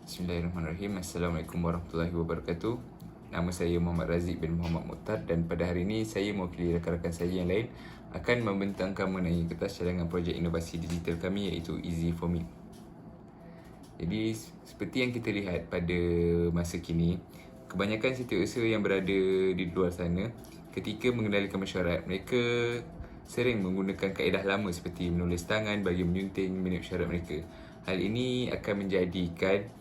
Bismillahirrahmanirrahim. Assalamualaikum warahmatullahi wabarakatuh. Nama saya Muhammad Razik bin Muhammad Mukhtar dan pada hari ini saya mewakili rakan-rakan saya yang lain akan membentangkan mengenai kertas cadangan projek inovasi digital kami iaitu Easy4Me. Jadi seperti yang kita lihat pada masa kini, kebanyakan setiausaha yang berada di luar sana ketika mengendalikan mesyuarat, mereka sering menggunakan kaedah lama seperti menulis tangan bagi menyunting minit mesyuarat mereka. Hal ini akan menjadikan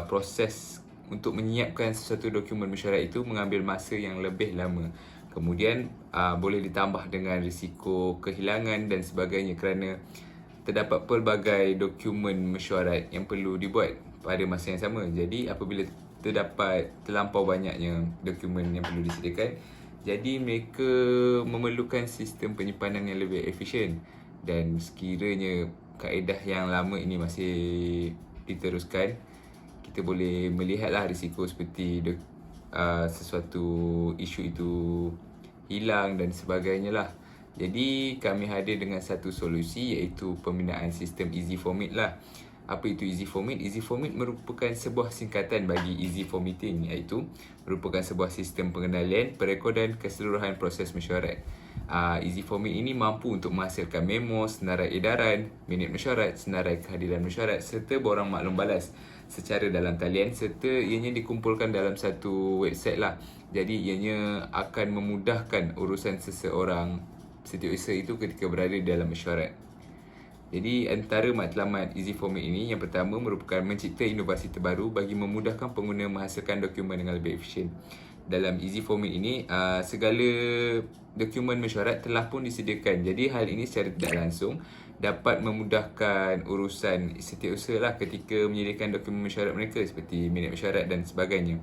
proses untuk menyiapkan sesuatu dokumen mesyuarat itu mengambil masa yang lebih lama. Kemudian boleh ditambah dengan risiko kehilangan dan sebagainya kerana terdapat pelbagai dokumen mesyuarat yang perlu dibuat pada masa yang sama. Jadi apabila terdapat terlampau banyaknya dokumen yang perlu disediakan, jadi mereka memerlukan sistem penyimpanan yang lebih efisien. Dan sekiranya kaedah yang lama ini masih diteruskan, kita boleh melihatlah risiko seperti sesuatu isu itu hilang dan sebagainya lah. Jadi kami hadir dengan satu solusi iaitu pembinaan sistem Easy4Me lah. Apa itu Easy4Me? Easy4Me merupakan sebuah singkatan bagi Easy for Meeting, iaitu merupakan sebuah sistem pengendalian perekodan keseluruhan proses mesyuarat. Easy4Me ini mampu untuk menghasilkan memo, senarai edaran, minit mesyuarat, senarai kehadiran mesyuarat serta borang maklum balas secara dalam talian serta ianya dikumpulkan dalam satu website lah. Jadi ianya akan memudahkan urusan seseorang setiausaha itu ketika berada di dalam mesyuarat. Jadi antara matlamat Easy4Me ini, yang pertama merupakan mencipta inovasi terbaru bagi memudahkan pengguna menghasilkan dokumen dengan lebih efisien. Dalam Easy4Me ini, segala dokumen mesyuarat telah pun disediakan. Jadi hal ini secara tidak langsung dapat memudahkan urusan setiausaha lah ketika menyediakan dokumen mesyuarat mereka seperti minit mesyuarat dan sebagainya.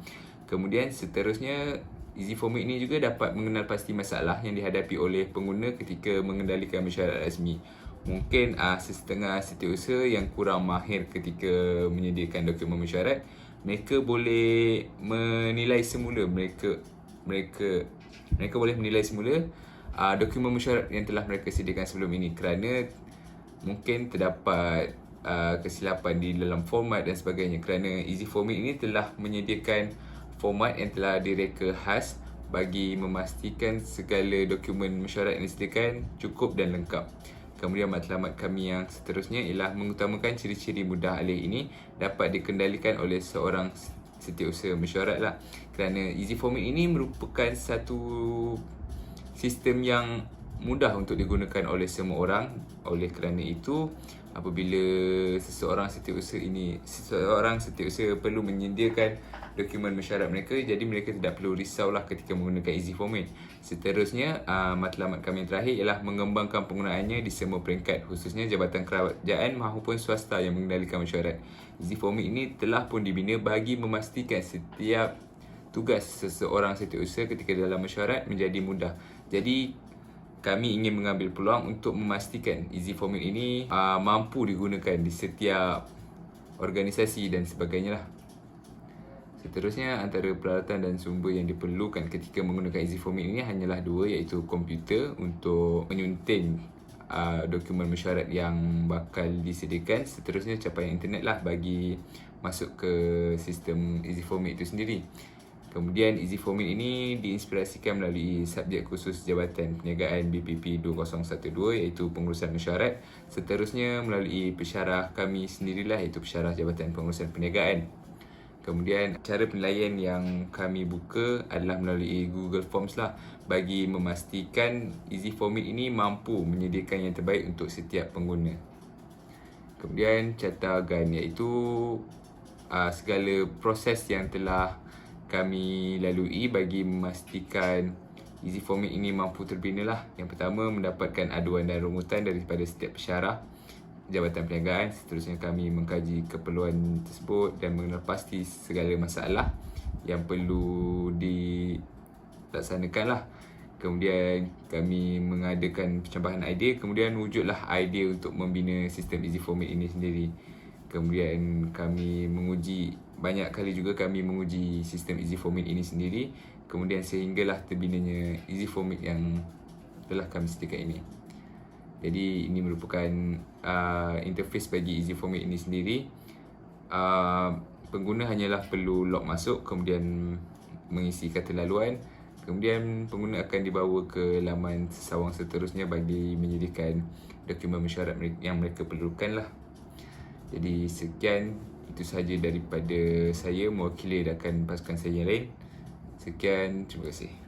Kemudian seterusnya, Easy4Me ini juga dapat mengenal pasti masalah yang dihadapi oleh pengguna ketika mengendalikan mesyuarat rasmi. Mungkin setengah setiausaha yang kurang mahir ketika menyediakan dokumen mesyuarat, mereka boleh menilai semula mereka boleh menilai semula dokumen mesyuarat yang telah mereka sediakan sebelum ini kerana mungkin terdapat kesilapan di dalam format dan sebagainya, kerana Easy4Me ini telah menyediakan format yang telah direka khas bagi memastikan segala dokumen mesyuarat yang disediakan cukup dan lengkap. Kemudian matlamat kami yang seterusnya ialah mengutamakan ciri-ciri mudah alih ini dapat dikendalikan oleh seorang setiausaha mesyuarat lah. Kerana Easy4Me ini merupakan satu sistem yang mudah untuk digunakan oleh semua orang. Oleh kerana itu, apabila seseorang setiausaha perlu menyediakan dokumen mesyuarat mereka, jadi mereka tidak perlu risaulah ketika menggunakan Easy4Me. Seterusnya, matlamat kami yang terakhir ialah mengembangkan penggunaannya di semua peringkat, khususnya jabatan kerajaan maupun swasta yang mengendalikan mesyuarat. Easy4Me ini telah pun dibina bagi memastikan setiap tugas seseorang setiausaha ketika dalam mesyuarat menjadi mudah. Jadi kami ingin mengambil peluang untuk memastikan Easy4Me ini mampu digunakan di setiap organisasi dan sebagainya lah. Seterusnya, antara peralatan dan sumber yang diperlukan ketika menggunakan Easy4Me ini hanyalah dua, iaitu komputer untuk menyunting dokumen mesyuarat yang bakal disediakan. Seterusnya, capaian internet lah bagi masuk ke sistem Easy4Me itu sendiri. Kemudian Easy4Me ini diinspirasikan melalui subjek khusus Jabatan Perniagaan BPP 2012 iaitu pengurusan mesyuarat. Seterusnya melalui pesyarah kami sendirilah iaitu pesyarah Jabatan Pengurusan Perniagaan. Kemudian cara penilaian yang kami buka adalah melalui Google Forms lah bagi memastikan Easy4Me ini mampu menyediakan yang terbaik untuk setiap pengguna. Kemudian catagan iaitu segala proses yang telah kami lalui bagi memastikan Easy4Me ini mampu terbina lah. Yang pertama, mendapatkan aduan dan rungutan daripada setiap pesyarah Jabatan Perniagaan. Seterusnya, kami mengkaji keperluan tersebut dan mengenal pasti segala masalah yang perlu dilaksanakan lah. Kemudian kami mengadakan pencambahan idea, kemudian wujudlah idea untuk membina sistem Easy4Me ini sendiri. Kemudian kami banyak kali juga kami menguji sistem Easy4Me ini sendiri. Kemudian sehinggalah terbinanya Easy4Me yang telah kami sediakan ini. Jadi ini merupakan interface bagi Easy4Me ini sendiri. pengguna hanyalah perlu log masuk, kemudian mengisi kata laluan. Kemudian pengguna akan dibawa ke laman sesawang seterusnya bagi menyediakan dokumen mesyuarat yang mereka perlukan lah. Jadi sekian, itu sahaja daripada saya mewakili rakan pasukan saya yang lain. Sekian, terima kasih.